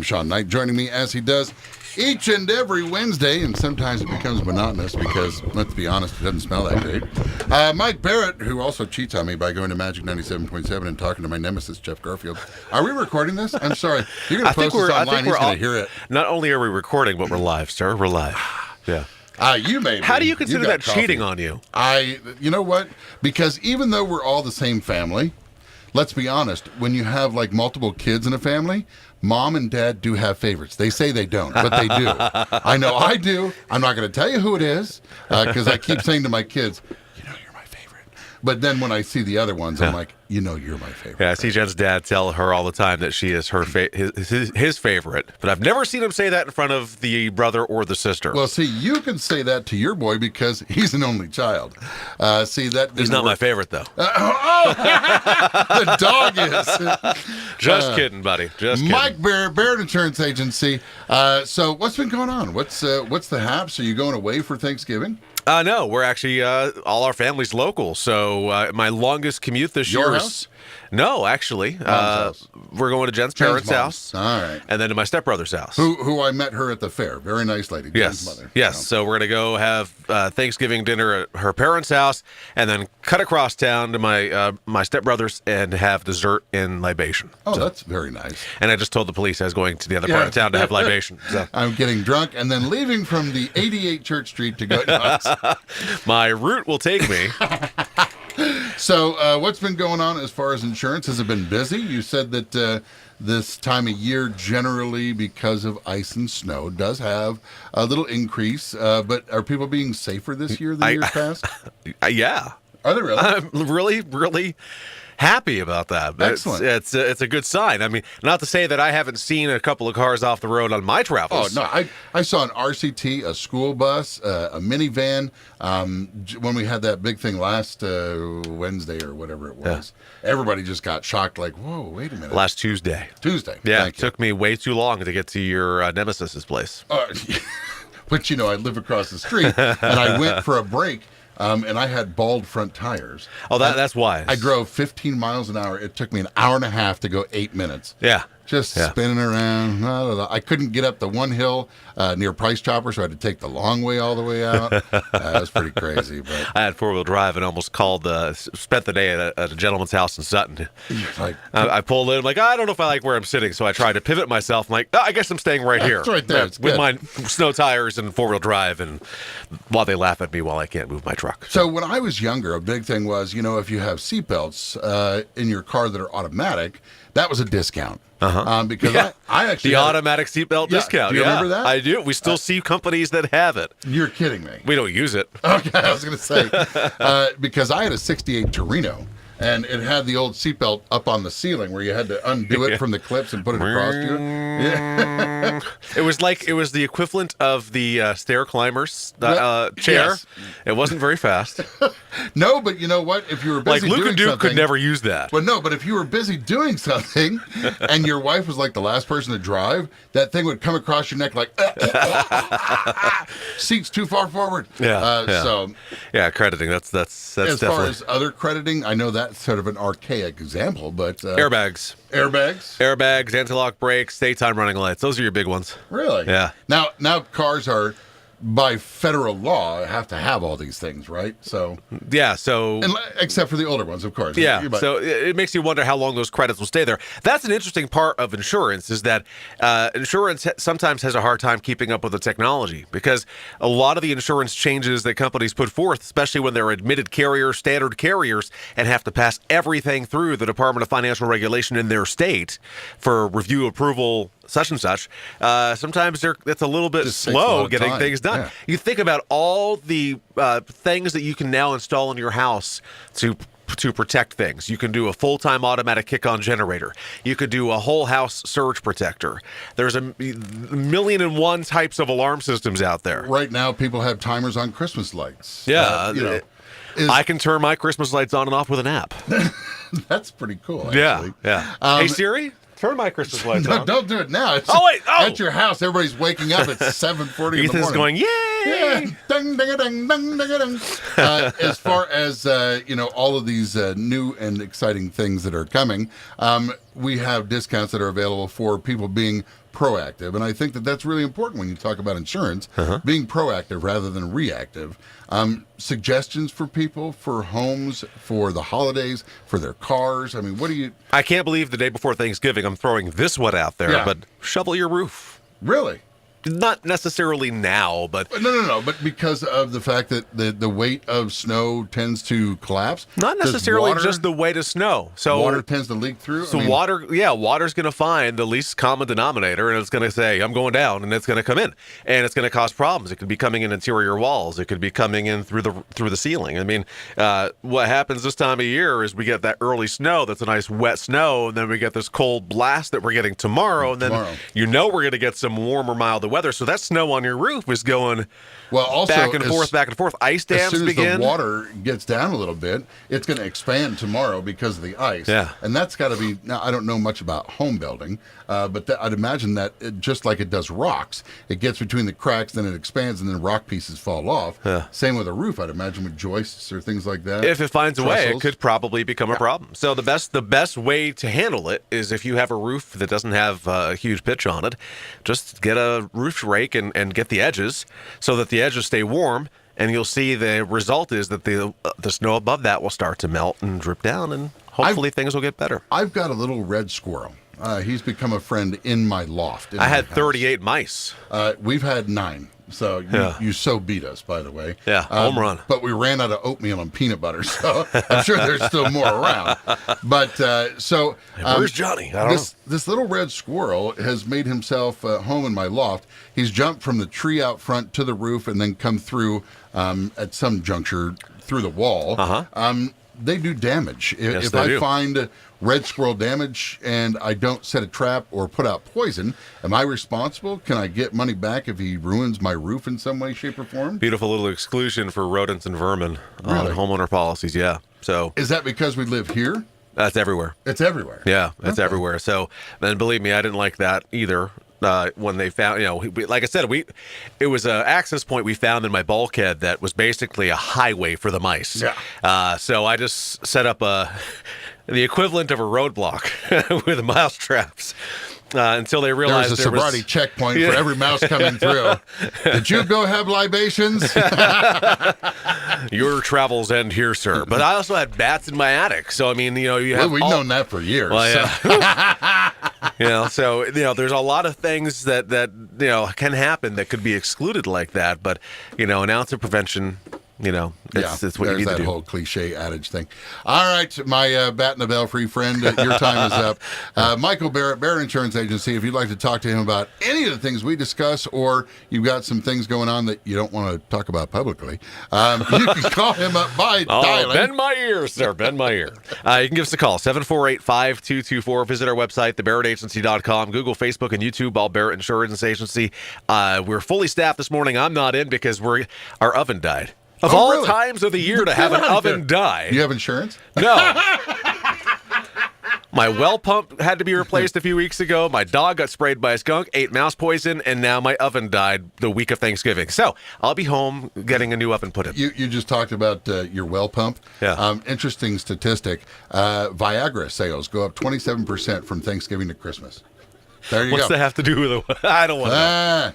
Shawn Knight joining me as he does each and every Wednesday, and sometimes it becomes monotonous because, let's be honest, it doesn't smell that great. Mike Barrett, who also cheats on me by going to Magic 97.7 and talking to my nemesis, Jeff Garfield. Are we recording this? I'm sorry. You're going to post this online. He's going to hear it. Not only are we recording, but we're live, sir. We're live. Yeah. You may be. How do you consider that coffee. cheating on you? You know what? Because even though we're all the same family, let's be honest, when you have like multiple kids in a family, Mom and Dad do have favorites. They say they don't, but they do. I know I do. I'm not going to tell you who it is because I keep saying to my kids, you know, you're my favorite. But then when I see the other ones, I'm like, you know, you're my favorite. Yeah, I see Jen's dad tell her all the time that she is her his favorite. But I've never seen him say that in front of the brother or the sister. Well, see, you can say that to your boy because he's an only child. See, that he's not my favorite, though. The dog is. Just kidding, buddy. Just kidding. Mike Barrett Insurance Agency. So what's been going on? What's the haps? Are you going away for Thanksgiving? No, we're actually all our family's local. So my longest commute this year house? No, actually. We're going to Jen's parents' house. All right. And then to my stepbrother's house. Who I met her at the fair. Very nice lady. Yes. Jen's mother. Yes. So we're going to go have Thanksgiving dinner at her parents' house and then cut across town to my stepbrother's and have dessert and libation. Oh, so, that's very nice. And I just told the police I was going to the other part of town to have libation. So. I'm getting drunk and then leaving from the 88 Church Street to go to My route will take me. So what's been going on as far as insurance? Has it been busy? You said that this time of year, generally because of ice and snow, does have a little increase. But are people being safer this year than years past? Yeah. Are they really? I'm really, really happy about that. Excellent. It's a good sign. I mean, not to say that I haven't seen a couple of cars off the road on my travels. Oh, no. I saw an RCT, a school bus, a minivan. When we had that big thing last Wednesday or whatever it was, everybody just got shocked like, whoa, wait a minute. Last Tuesday. Yeah, it took me way too long to get to your nemesis's place. But, you know, I live across the street, and I went for a break. And I had bald front tires. Oh, that's wise. I drove 15 miles an hour. It took me an hour and a half to go 8 minutes. Yeah. Just spinning around. I couldn't get up the one hill near Price Chopper, so I had to take the long way all the way out. That was pretty crazy. But I had four-wheel drive and almost spent the day at a gentleman's house in Sutton. I pulled in, like, I don't know if I like where I'm sitting, so I tried to pivot myself. I'm like, I guess I'm staying right here. It's right there. It's with good. my snow tires and four-wheel drive, and while they laugh at me while I can't move my truck. So when I was younger, a big thing was, you know, if you have seatbelts in your car that are automatic, that was a discount. Because I actually automatic seatbelt discount. Do you remember that? I do. We still see companies that have it. You're kidding me. We don't use it. Okay, I was going to say because I had a '68 Torino. And it had the old seatbelt up on the ceiling where you had to undo it from the clips and put it across to you. Yeah. It was the equivalent of the stair climber's chair. Yes. It wasn't very fast. No, but you know what? If you were busy Luke doing and Duke something, could never use that. But if you were busy doing something and your wife was like the last person to drive, that thing would come across your neck like, seats too far forward. So crediting. That's as definitely. Far as other crediting, I know that's sort of an archaic example, but airbags, anti-lock brakes, daytime running lights. Those are your big ones. Really? Yeah. Now cars are, by federal law, have to have all these things, right? So except for the older ones, of course. Yeah. So it makes you wonder how long those credits will stay there. That's an interesting part of insurance, is that insurance sometimes has a hard time keeping up with the technology, because a lot of the insurance changes that companies put forth, especially when they're admitted carriers, standard carriers, and have to pass everything through the Department of Financial Regulation in their state for review, approval, such and such. Sometimes it's a little bit slow getting things done. Yeah. You think about all the things that you can now install in your house to protect things. You can do a full-time automatic kick-on generator. You could do a whole house surge protector. There's a million and one types of alarm systems out there. Right now, people have timers on Christmas lights. Yeah. I can turn my Christmas lights on and off with an app. That's pretty cool, actually. Yeah. Hey, Siri? Turn my Christmas lights on. Don't do it now. At your house, everybody's waking up at 7:40 in the morning. Ethan's going, yay! Yeah. Ding, ding, ding, ding, ding, ding. As far as all of these new and exciting things that are coming, we have discounts that are available for people being proactive. And I think that that's really important when you talk about insurance, being proactive rather than reactive. Suggestions for people, for homes, for the holidays, for their cars. I mean, what do you... I can't believe the day before Thanksgiving I'm throwing this one out there, but shovel your roof. Really? Not necessarily now, but... No. But because of the fact that the weight of snow tends to collapse? Not necessarily just the weight of snow. So water tends to leak through? So water's going to find the least common denominator, and it's going to say, I'm going down, and it's going to come in. And it's going to cause problems. It could be coming in interior walls. It could be coming in through the ceiling. I mean, what happens this time of year is we get that early snow that's a nice wet snow, and then we get this cold blast that we're getting tomorrow, and then we're going to get some warmer, milder weather. So that snow on your roof is going back and forth. Ice dams begin. As soon as the water gets down a little bit, it's going to expand tomorrow because of the ice. Yeah. And that's got to be, now I don't know much about home building, but I'd imagine that just like it does rocks, it gets between the cracks, then it expands, and then rock pieces fall off. Yeah. Same with a roof, I'd imagine, with joists or things like that. If it finds a way, it could probably become a problem. So the best way to handle it is if you have a roof that doesn't have a huge pitch on it, just get a roof rake and get the edges so that the edges stay warm, and you'll see the result is that the snow above that will start to melt and drip down, and hopefully things will get better. I've got a little red squirrel. He's become a friend in my loft. I had 38 mice. We've had 9. So you so beat us, by the way. Yeah, home run. But we ran out of oatmeal and peanut butter, so I'm sure there's still more around. But where's Johnny? I don't know. This little red squirrel has made himself home in my loft. He's jumped from the tree out front to the roof and then come through at some juncture through the wall. They do damage. If I find red squirrel damage and I don't set a trap or put out poison, am I responsible? Can I get money back if he ruins my roof in some way, shape, or form? Beautiful little exclusion for rodents and vermin on homeowner policies, So is that because we live here? That's everywhere. It's everywhere. Yeah, it's everywhere. So, and believe me, I didn't like that either. When they found, like I said, it was an access point we found in my bulkhead that was basically a highway for the mice. Yeah. So I just set up the equivalent of a roadblock with mouse traps. Until they realized there's a sobriety checkpoint for every mouse coming through. Did you go have libations? Your travels end here, sir. But I also had bats in my attic. So, I mean, you have... we've known that for years. Well, yeah. So, there's a lot of things that can happen that could be excluded like that. But, an ounce of prevention... it's what you need to do. There's that whole cliche adage thing. All right, my bat in the belfry friend, your time is up. Michael Barrett, Barrett Insurance Agency, if you'd like to talk to him about any of the things we discuss, or you've got some things going on that you don't want to talk about publicly, you can call him up by dialing. Bend my ear, sir. Bend my ear. You can give us a call, 748-5224. Visit our website, thebarrettagency.com. Google, Facebook, and YouTube, all Barrett Insurance Agency. We're fully staffed this morning. I'm not in because our oven died. Of all really? Times of the year to have an oven die. You have insurance? No. My well pump had to be replaced a few weeks ago. My dog got sprayed by a skunk, ate mouse poison, and now my oven died the week of Thanksgiving. So I'll be home getting a new oven put in. You just talked about your well pump. Yeah. Interesting statistic. Viagra sales go up 27% from Thanksgiving to Christmas. There you go. What's that have to do with it? I don't want to know.